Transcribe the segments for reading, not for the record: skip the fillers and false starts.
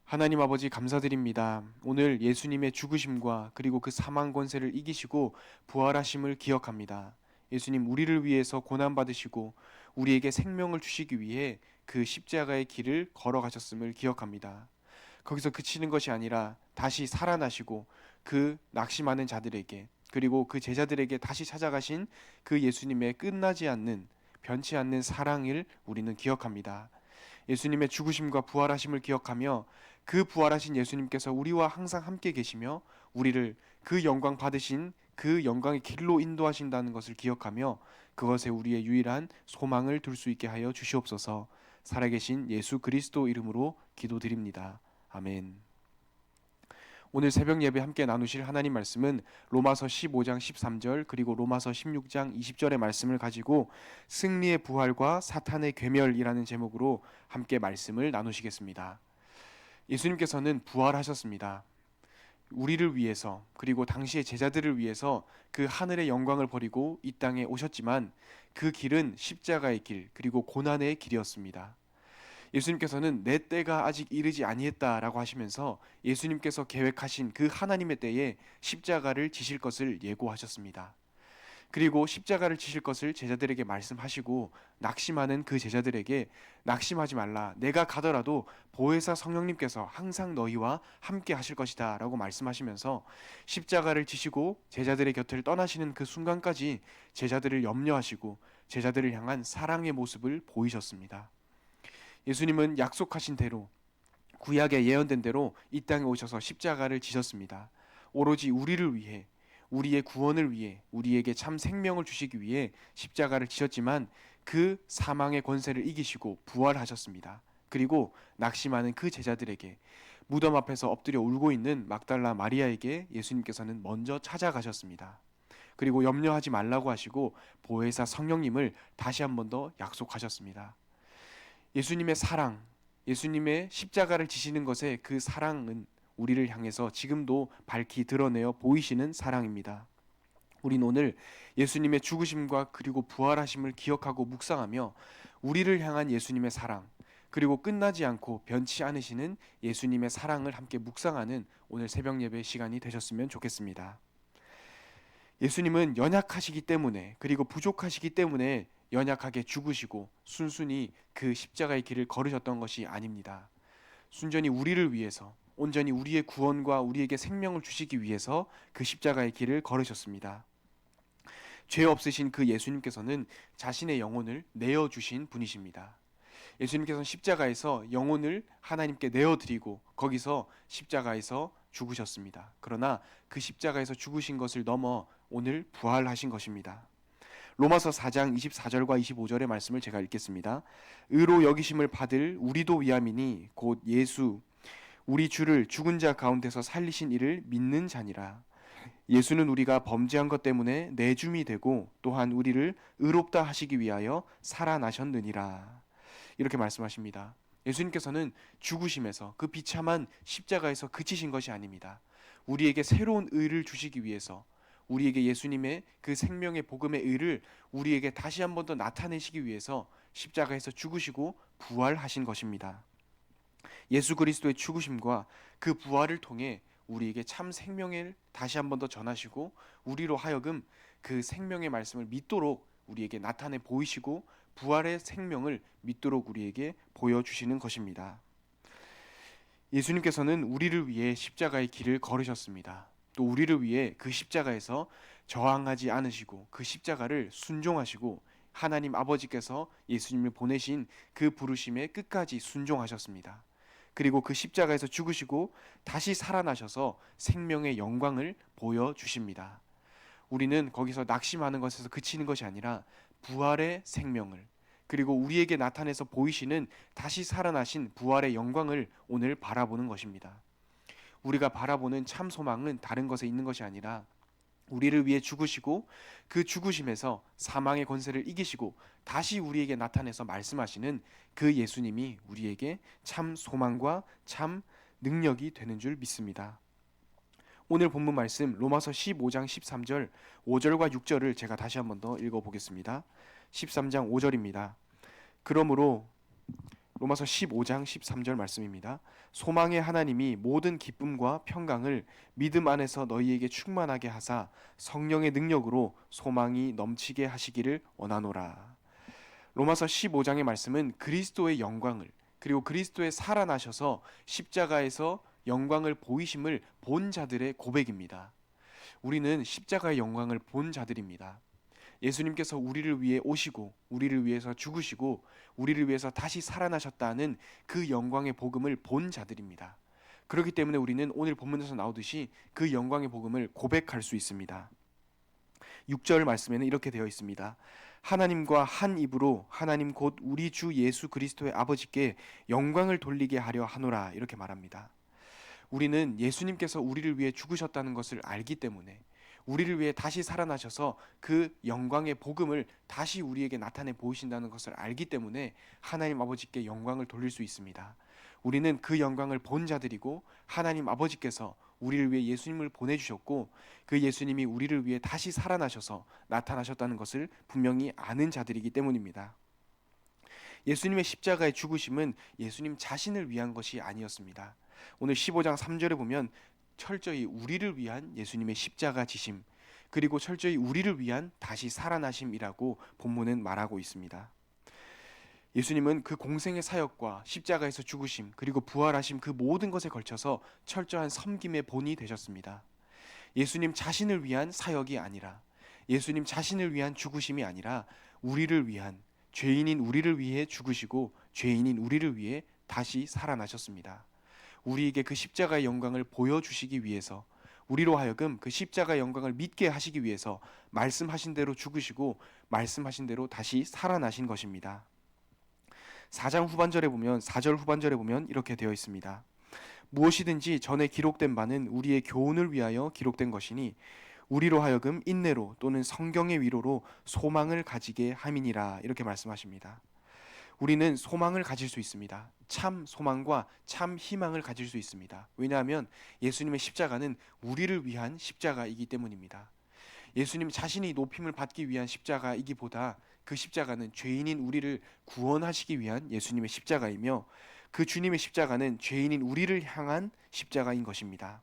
하나님 아버지 감사드립니다. 오늘 예수님의 죽으심과 그리고 그 사망 권세를 이기시고 부활하심을 기억합니다. 예수님 우리를 위해서 고난 받으시고 우리에게 생명을 주시기 위해 그 십자가의 길을 걸어가셨음을 기억합니다. 거기서 그치는 것이 아니라 다시 살아나시고 그 낙심하는 자들에게 그리고 그 제자들에게 다시 찾아가신 그 예수님의 끝나지 않는 변치 않는 사랑을 우리는 기억합니다. 예수님의 죽으심과 부활하심을 기억하며 그 부활하신 예수님께서 우리와 항상 함께 계시며 우리를 그 영광 받으신 그 영광의 길로 인도하신다는 것을 기억하며 그것에 우리의 유일한 소망을 둘 수 있게 하여 주시옵소서. 살아계신 예수 그리스도 이름으로 기도드립니다. 아멘. 오늘 새벽 예배 함께 나누실 하나님 말씀은 로마서 15장 13절 그리고 로마서 16장 20절의 말씀을 가지고 승리의 부활과 사탄의 괴멸이라는 제목으로 함께 말씀을 나누시겠습니다. 예수님께서는 부활하셨습니다. 우리를 위해서 그리고 당시의 제자들을 위해서 그 하늘의 영광을 버리고 이 땅에 오셨지만 그 길은 십자가의 길 그리고 고난의 길이었습니다. 예수님께서는 내 때가 아직 이르지 아니했다라고 하시면서 예수님께서 계획하신 그 하나님의 때에 십자가를 지실 것을 예고하셨습니다. 그리고 십자가를 지실 것을 제자들에게 말씀하시고 낙심하는 그 제자들에게 낙심하지 말라. 내가 가더라도 보혜사 성령님께서 항상 너희와 함께 하실 것이다 라고 말씀하시면서 십자가를 지시고 제자들의 곁을 떠나시는 그 순간까지 제자들을 염려하시고 제자들을 향한 사랑의 모습을 보이셨습니다. 예수님은 약속하신 대로 구약에 예언된 대로 이 땅에 오셔서 십자가를 지셨습니다. 오로지 우리를 위해 우리의 구원을 위해 우리에게 참 생명을 주시기 위해 십자가를 지셨지만 그 사망의 권세를 이기시고 부활하셨습니다. 그리고 낙심하는 그 제자들에게 무덤 앞에서 엎드려 울고 있는 막달라 마리아에게 예수님께서는 먼저 찾아가셨습니다. 그리고 염려하지 말라고 하시고 보혜사 성령님을 다시 한 번 더 약속하셨습니다. 예수님의 사랑, 예수님의 십자가를 지시는 것의 그 사랑은 우리를 향해서 지금도 밝히 드러내어 보이시는 사랑입니다. 우린 오늘 예수님의 죽으심과 그리고 부활하심을 기억하고 묵상하며 우리를 향한 예수님의 사랑, 그리고 끝나지 않고 변치 않으시는 예수님의 사랑을 함께 묵상하는 오늘 새벽 예배 시간이 되셨으면 좋겠습니다. 예수님은 연약하시기 때문에 그리고 부족하시기 때문에 연약하게 죽으시고 순순히 그 십자가의 길을 걸으셨던 것이 아닙니다. 순전히 우리를 위해서 온전히 우리의 구원과 우리에게 생명을 주시기 위해서 그 십자가의 길을 걸으셨습니다. 죄 없으신 그 예수님께서는 자신의 영혼을 내어주신 분이십니다. 예수님께서는 십자가에서 영혼을 하나님께 내어드리고 거기서 십자가에서 죽으셨습니다. 그러나 그 십자가에서 죽으신 것을 넘어 오늘 부활하신 것입니다. 로마서 4장 24절과 25절의 말씀을 제가 읽겠습니다. 의로 여기심을 받을 우리도 위함이니 곧 예수 우리 주를 죽은 자 가운데서 살리신 이를 믿는 자니라. 예수는 우리가 범죄한 것 때문에 내줌이 되고 또한 우리를 의롭다 하시기 위하여 살아나셨느니라. 이렇게 말씀하십니다. 예수님께서는 죽으심에서 그 비참한 십자가에서 그치신 것이 아닙니다. 우리에게 새로운 의를 주시기 위해서 우리에게 예수님의 그 생명의 복음의 의를 우리에게 다시 한 번 더 나타내시기 위해서 십자가에서 죽으시고 부활하신 것입니다. 예수 그리스도의 죽으심과 그 부활을 통해 우리에게 참 생명을 다시 한 번 더 전하시고 우리로 하여금 그 생명의 말씀을 믿도록 우리에게 나타내 보이시고 부활의 생명을 믿도록 우리에게 보여주시는 것입니다. 예수님께서는 우리를 위해 십자가의 길을 걸으셨습니다. 또 우리를 위해 그 십자가에서 저항하지 않으시고 그 십자가를 순종하시고 하나님 아버지께서 예수님을 보내신 그 부르심에 끝까지 순종하셨습니다. 그리고 그 십자가에서 죽으시고 다시 살아나셔서 생명의 영광을 보여주십니다. 우리는 거기서 낙심하는 것에서 그치는 것이 아니라 부활의 생명을 그리고 우리에게 나타내서 보이시는 다시 살아나신 부활의 영광을 오늘 바라보는 것입니다. 우리가 바라보는 참 소망은 다른 것에 있는 것이 아니라 우리를 위해 죽으시고 그 죽으심에서 사망의 권세를 이기시고 다시 우리에게 나타내서 말씀하시는 그 예수님이 우리에게 참 소망과 참 능력이 되는 줄 믿습니다. 오늘 본문 말씀 로마서 15장 13절 5절과 6절을 제가 다시 한번 더 읽어보겠습니다. 13장 5절입니다. 그러므로 로마서 15장 13절 말씀입니다. 소망의 하나님이 모든 기쁨과 평강을 믿음 안에서 너희에게 충만하게 하사 성령의 능력으로 소망이 넘치게 하시기를 원하노라. 로마서 15장의 말씀은 그리스도의 영광을, 그리고 그리스도의 살아나셔서 십자가에서 영광을 보이심을 본 자들의 고백입니다. 우리는 십자가의 영광을 본 자들입니다. 예수님께서 우리를 위해 오시고 우리를 위해서 죽으시고 우리를 위해서 다시 살아나셨다는 그 영광의 복음을 본 자들입니다. 그렇기 때문에 우리는 오늘 본문에서 나오듯이 그 영광의 복음을 고백할 수 있습니다. 6절 말씀에는 이렇게 되어 있습니다. 하나님과 한 입으로 하나님 곧 우리 주 예수 그리스도의 아버지께 영광을 돌리게 하려 하노라, 이렇게 말합니다. 우리는 예수님께서 우리를 위해 죽으셨다는 것을 알기 때문에, 우리를 위해 다시 살아나셔서 그 영광의 복음을 다시 우리에게 나타내 보이신다는 것을 알기 때문에 하나님 아버지께 영광을 돌릴 수 있습니다. 우리는 그 영광을 본 자들이고, 하나님 아버지께서 우리를 위해 예수님을 보내주셨고, 그 예수님이 우리를 위해 다시 살아나셔서 나타나셨다는 것을 분명히 아는 자들이기 때문입니다. 예수님의 십자가의 죽으심은 예수님 자신을 위한 것이 아니었습니다. 오늘 15장 3절에 보면 철저히 우리를 위한 예수님의 십자가 지심, 그리고 철저히 우리를 위한 다시 살아나심이라고 본문은 말하고 있습니다. 예수님은 그 공생의 사역과 십자가에서 죽으심, 그리고 부활하심, 그 모든 것에 걸쳐서 철저한 섬김의 본이 되셨습니다. 예수님 자신을 위한 사역이 아니라, 예수님 자신을 위한 죽으심이 아니라 우리를 위한, 죄인인 우리를 위해 죽으시고 죄인인 우리를 위해 다시 살아나셨습니다. 우리에게 그 십자가의 영광을 보여주시기 위해서, 우리로 하여금 그 십자가의 영광을 믿게 하시기 위해서 말씀하신 대로 죽으시고 말씀하신 대로 다시 살아나신 것입니다. 4절 후반절에 보면 이렇게 되어 있습니다. 무엇이든지 전에 기록된 바는 우리의 교훈을 위하여 기록된 것이니 우리로 하여금 인내로 또는 성경의 위로로 소망을 가지게 함이니라, 이렇게 말씀하십니다. 우리는 소망을 가질 수 있습니다. 참 소망과 참 희망을 가질 수 있습니다. 왜냐하면 예수님의 십자가는 우리를 위한 십자가이기 때문입니다. 예수님 자신이 높임을 받기 위한 십자가이기보다 그 십자가는 죄인인 우리를 구원하시기 위한 예수님의 십자가이며, 그 주님의 십자가는 죄인인 우리를 향한 십자가인 것입니다.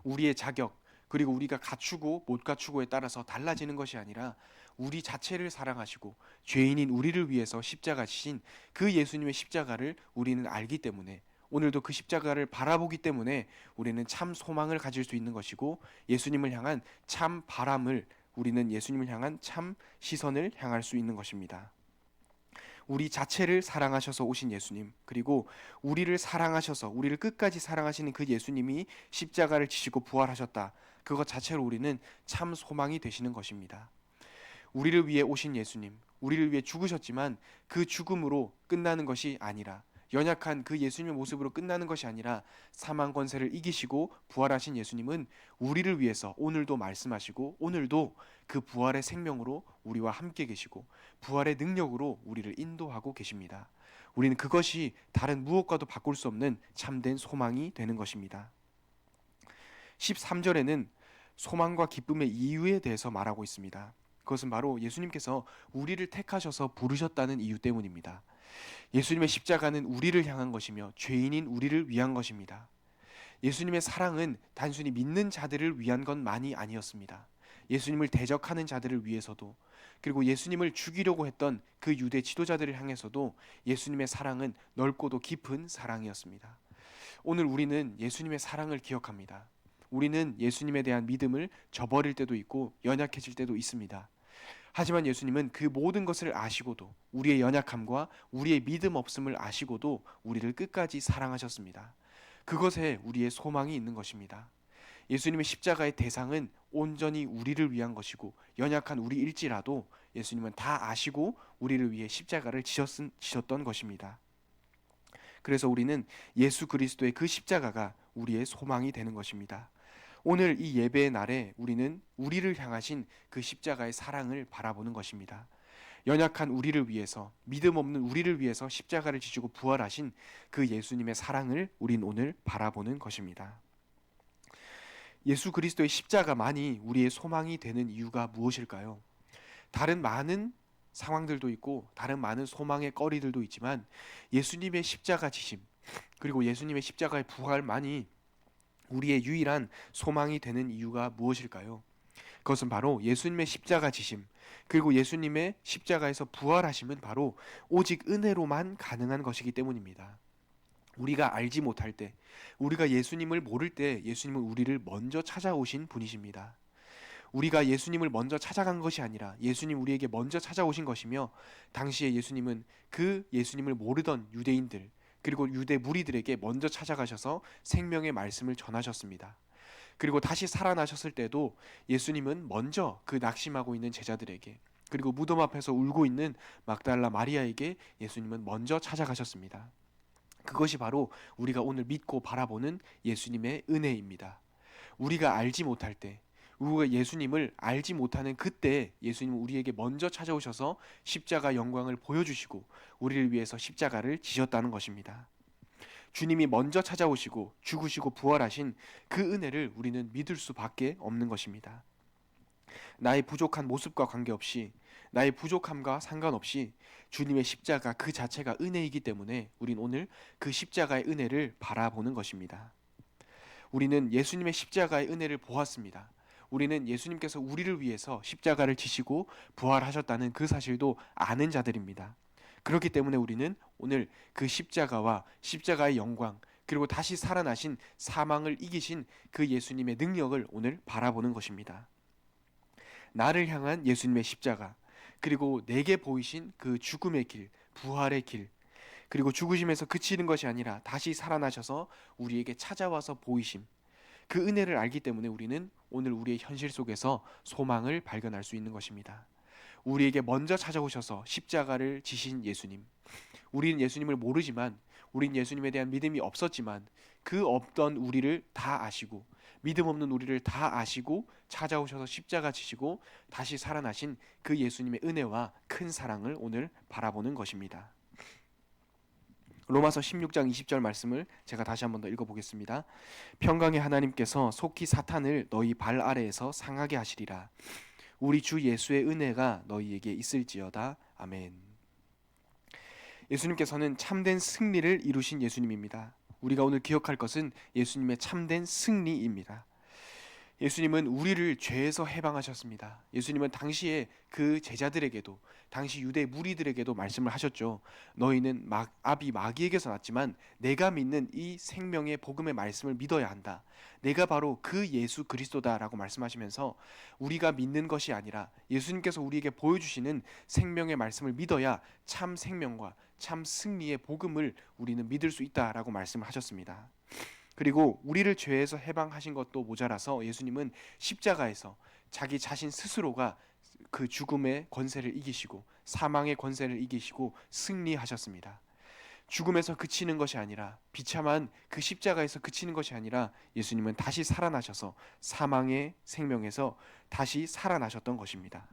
우리의 자격, 그리고 우리가 갖추고 못 갖추고에 따라서 달라지는 것이 아니라 우리 자체를 사랑하시고 죄인인 우리를 위해서 십자가 지신 그 예수님의 십자가를 우리는 알기 때문에, 오늘도 그 십자가를 바라보기 때문에 우리는 참 소망을 가질 수 있는 것이고, 예수님을 향한 참 바람을, 우리는 예수님을 향한 참 시선을 향할 수 있는 것입니다. 우리 자체를 사랑하셔서 오신 예수님, 그리고 우리를 사랑하셔서 우리를 끝까지 사랑하시는 그 예수님이 십자가를 지시고 부활하셨다, 그것 자체로 우리는 참 소망이 되시는 것입니다. 우리를 위해 오신 예수님, 우리를 위해 죽으셨지만 그 죽음으로 끝나는 것이 아니라, 연약한 그 예수님의 모습으로 끝나는 것이 아니라 사망 권세를 이기시고 부활하신 예수님은 우리를 위해서 오늘도 말씀하시고, 오늘도 그 부활의 생명으로 우리와 함께 계시고 부활의 능력으로 우리를 인도하고 계십니다. 우리는 그것이 다른 무엇과도 바꿀 수 없는 참된 소망이 되는 것입니다. 13절에는 소망과 기쁨의 이유에 대해서 말하고 있습니다. 그것은 바로 예수님께서 우리를 택하셔서 부르셨다는 이유 때문입니다. 예수님의 십자가는 우리를 향한 것이며 죄인인 우리를 위한 것입니다. 예수님의 사랑은 단순히 믿는 자들을 위한 것만이 아니었습니다. 예수님을 대적하는 자들을 위해서도, 그리고 예수님을 죽이려고 했던 그 유대 지도자들을 향해서도 예수님의 사랑은 넓고도 깊은 사랑이었습니다. 오늘 우리는 예수님의 사랑을 기억합니다. 우리는 예수님에 대한 믿음을 저버릴 때도 있고 연약해질 때도 있습니다. 하지만 예수님은 그 모든 것을 아시고도, 우리의 연약함과 우리의 믿음 없음을 아시고도 우리를 끝까지 사랑하셨습니다. 그것에 우리의 소망이 있는 것입니다. 예수님의 십자가의 대상은 온전히 우리를 위한 것이고, 연약한 우리일지라도 예수님은 다 아시고 우리를 위해 십자가를 지셨던 것입니다. 그래서 우리는 예수 그리스도의 그 십자가가 우리의 소망이 되는 것입니다. 오늘 이 예배의 날에 우리는 우리를 향하신 그 십자가의 사랑을 바라보는 것입니다. 연약한 우리를 위해서, 믿음 없는 우리를 위해서 십자가를 지시고 부활하신 그 예수님의 사랑을 우린 오늘 바라보는 것입니다. 예수 그리스도의 십자가만이 우리의 소망이 되는 이유가 무엇일까요? 다른 많은 상황들도 있고 다른 많은 소망의 거리들도 있지만 예수님의 십자가 지심 그리고 예수님의 십자가의 부활만이 우리의 유일한 소망이 되는 이유가 무엇일까요? 그것은 바로 예수님의 십자가 지심 그리고 예수님의 십자가에서 부활하심은 바로 오직 은혜로만 가능한 것이기 때문입니다. 우리가 알지 못할 때, 우리가 예수님을 모를 때 예수님은 우리를 먼저 찾아오신 분이십니다. 우리가 예수님을 먼저 찾아간 것이 아니라 예수님 우리에게 먼저 찾아오신 것이며, 당시에 예수님은 그 예수님을 모르던 유대인들 그리고 유대 무리들에게 먼저 찾아가셔서 생명의 말씀을 전하셨습니다. 그리고 다시 살아나셨을 때도 예수님은 먼저 그 낙심하고 있는 제자들에게, 그리고 무덤 앞에서 울고 있는 막달라 마리아에게 예수님은 먼저 찾아가셨습니다. 그것이 바로 우리가 오늘 믿고 바라보는 예수님의 은혜입니다. 우리가 알지 못할 때, 우리가 예수님을 알지 못하는 그때 예수님은 우리에게 먼저 찾아오셔서 십자가 영광을 보여주시고 우리를 위해서 십자가를 지셨다는 것입니다. 주님이 먼저 찾아오시고 죽으시고 부활하신 그 은혜를 우리는 믿을 수밖에 없는 것입니다. 나의 부족한 모습과 관계없이, 나의 부족함과 상관없이 주님의 십자가 그 자체가 은혜이기 때문에 우린 오늘 그 십자가의 은혜를 바라보는 것입니다. 우리는 예수님의 십자가의 은혜를 보았습니다. 우리는 예수님께서 우리를 위해서 십자가를 지시고 부활하셨다는 그 사실도 아는 자들입니다. 그렇기 때문에 우리는 오늘 그 십자가와 십자가의 영광 그리고 다시 살아나신 사망을 이기신 그 예수님의 능력을 오늘 바라보는 것입니다. 나를 향한 예수님의 십자가, 그리고 내게 보이신 그 죽음의 길, 부활의 길, 그리고 죽으심에서 그치는 것이 아니라 다시 살아나셔서 우리에게 찾아와서 보이심, 그 은혜를 알기 때문에 우리는 오늘 우리의 현실 속에서 소망을 발견할 수 있는 것입니다. 우리에게 먼저 찾아오셔서 십자가를 지신 예수님, 우리는 예수님을 모르지만, 우린 예수님에 대한 믿음이 없었지만 그 없던 우리를 다 아시고, 믿음 없는 우리를 다 아시고 찾아오셔서 십자가 지시고 다시 살아나신 그 예수님의 은혜와 큰 사랑을 오늘 바라보는 것입니다. 로마서 16장 20절 말씀을 제가 다시 한번 더 읽어보겠습니다. 평강의 하나님께서 속히 사탄을 너희 발 아래에서 상하게 하시리라. 우리 주 예수의 은혜가 너희에게 있을지어다. 아멘. 예수님께서는 참된 승리를 이루신 예수님입니다. 우리가 오늘 기억할 것은 예수님의 참된 승리입니다. 예수님은 우리를 죄에서 해방하셨습니다. 예수님은 당시에 그 제자들에게도, 당시 유대 무리들에게도 말씀을 하셨죠. 너희는 아비 마귀에게서 났지만 내가 믿는 이 생명의 복음의 말씀을 믿어야 한다. 내가 바로 그 예수 그리스도다라고 말씀하시면서 우리가 믿는 것이 아니라 예수님께서 우리에게 보여주시는 생명의 말씀을 믿어야 참 생명과 참 승리의 복음을 우리는 믿을 수 있다라고 말씀을 하셨습니다. 그리고 우리를 죄에서 해방하신 것도 모자라서 예수님은 십자가에서 자기 자신 스스로가 그 죽음의 권세를 이기시고 사망의 권세를 이기시고 승리하셨습니다. 죽음에서 그치는 것이 아니라, 비참한 그 십자가에서 그치는 것이 아니라 예수님은 다시 살아나셔서 사망의 생명에서 다시 살아나셨던 것입니다.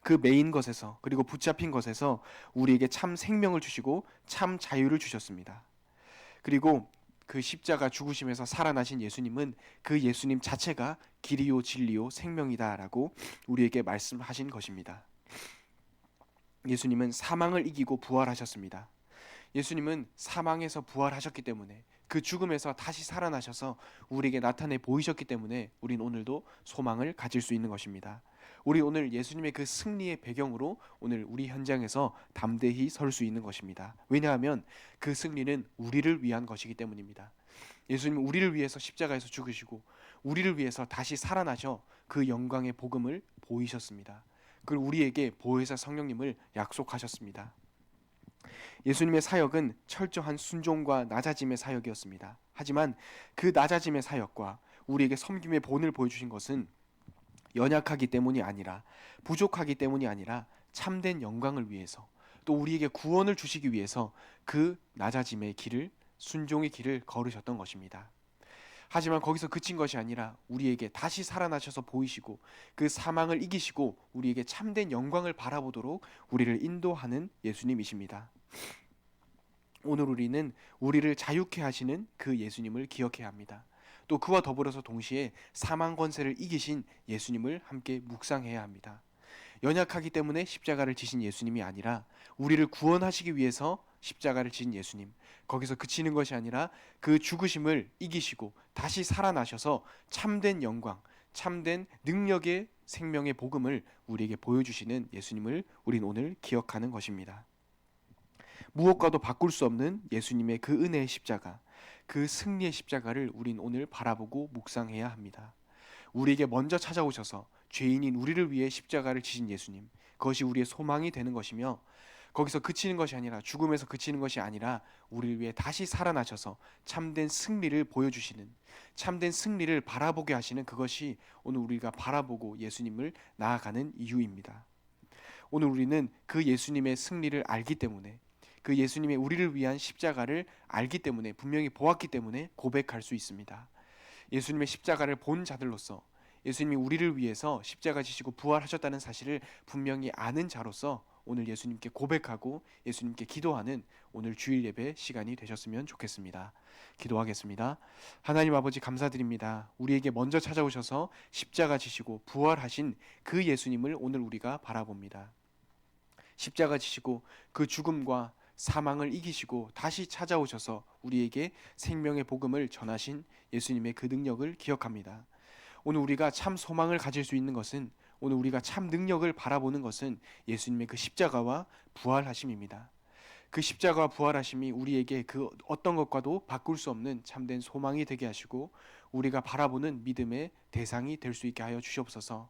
그 메인 것에서, 그리고 붙잡힌 것에서 우리에게 참 생명을 주시고 참 자유를 주셨습니다. 그리고 그 십자가 죽으심에서 살아나신 예수님은 그 예수님 자체가 길이요 진리요 생명이다라고 우리에게 말씀하신 것입니다. 예수님은 사망을 이기고 부활하셨습니다. 예수님은 사망에서 부활하셨기 때문에, 그 죽음에서 다시 살아나셔서 우리에게 나타내 보이셨기 때문에 우린 오늘도 소망을 가질 수 있는 것입니다. 우리 오늘 예수님의 그 승리의 배경으로 오늘 우리 현장에서 담대히 설 수 있는 것입니다. 왜냐하면 그 승리는 우리를 위한 것이기 때문입니다. 예수님은 우리를 위해서 십자가에서 죽으시고 우리를 위해서 다시 살아나셔 그 영광의 복음을 보이셨습니다. 그리고 우리에게 보혜사 성령님을 약속하셨습니다. 예수님의 사역은 철저한 순종과 낮아짐의 사역이었습니다. 하지만 그 낮아짐의 사역과 우리에게 섬김의 본을 보여주신 것은 연약하기 때문이 아니라, 부족하기 때문이 아니라 참된 영광을 위해서, 또 우리에게 구원을 주시기 위해서 그 낮아짐의 길을, 순종의 길을 걸으셨던 것입니다. 하지만 거기서 그친 것이 아니라 우리에게 다시 살아나셔서 보이시고 그 사망을 이기시고 우리에게 참된 영광을 바라보도록 우리를 인도하는 예수님이십니다. 오늘 우리는 우리를 자유케 하시는 그 예수님을 기억해야 합니다. 또 그와 더불어서 동시에 사망 권세를 이기신 예수님을 함께 묵상해야 합니다. 연약하기 때문에 십자가를 지신 예수님이 아니라 우리를 구원하시기 위해서 십자가를 지신 예수님, 거기서 그치는 것이 아니라 그 죽으심을 이기시고 다시 살아나셔서 참된 영광, 참된 능력의 생명의 복음을 우리에게 보여주시는 예수님을 우린 오늘 기억하는 것입니다. 무엇과도 바꿀 수 없는 예수님의 그 은혜의 십자가, 그 승리의 십자가를 우린 오늘 바라보고 묵상해야 합니다. 우리에게 먼저 찾아오셔서 죄인인 우리를 위해 십자가를 지신 예수님, 그것이 우리의 소망이 되는 것이며, 거기서 그치는 것이 아니라, 죽음에서 그치는 것이 아니라 우리를 위해 다시 살아나셔서 참된 승리를 보여주시는, 참된 승리를 바라보게 하시는, 그것이 오늘 우리가 바라보고 예수님을 나아가는 이유입니다. 오늘 우리는 그 예수님의 승리를 알기 때문에, 그 예수님의 우리를 위한 십자가를 알기 때문에, 분명히 보았기 때문에 고백할 수 있습니다. 예수님의 십자가를 본 자들로서, 예수님이 우리를 위해서 십자가 지시고 부활하셨다는 사실을 분명히 아는 자로서 오늘 예수님께 고백하고 예수님께 기도하는 오늘 주일 예배 시간이 되셨으면 좋겠습니다. 기도하겠습니다. 하나님 아버지, 감사드립니다. 우리에게 먼저 찾아오셔서 십자가 지시고 부활하신 그 예수님을 오늘 우리가 바라봅니다. 십자가 지시고 그 죽음과 사망을 이기시고 다시 찾아오셔서 우리에게 생명의 복음을 전하신 예수님의 그 능력을 기억합니다. 오늘 우리가 참 소망을 가질 수 있는 것은, 오늘 우리가 참 능력을 바라보는 것은 예수님의 그 십자가와 부활하심입니다. 그 십자가와 부활하심이 우리에게 그 어떤 것과도 바꿀 수 없는 참된 소망이 되게 하시고 우리가 바라보는 믿음의 대상이 될 수 있게 하여 주시옵소서.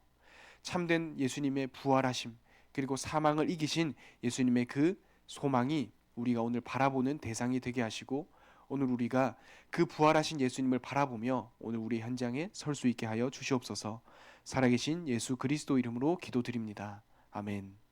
참된 예수님의 부활하심, 그리고 사망을 이기신 예수님의 그 소망이 우리가 오늘 바라보는 대상이 되게 하시고, 오늘 우리가 그 부활하신 예수님을 바라보며 오늘 우리 현장에 설 수 있게 하여 주시옵소서. 살아계신 예수 그리스도 이름으로 기도드립니다. 아멘.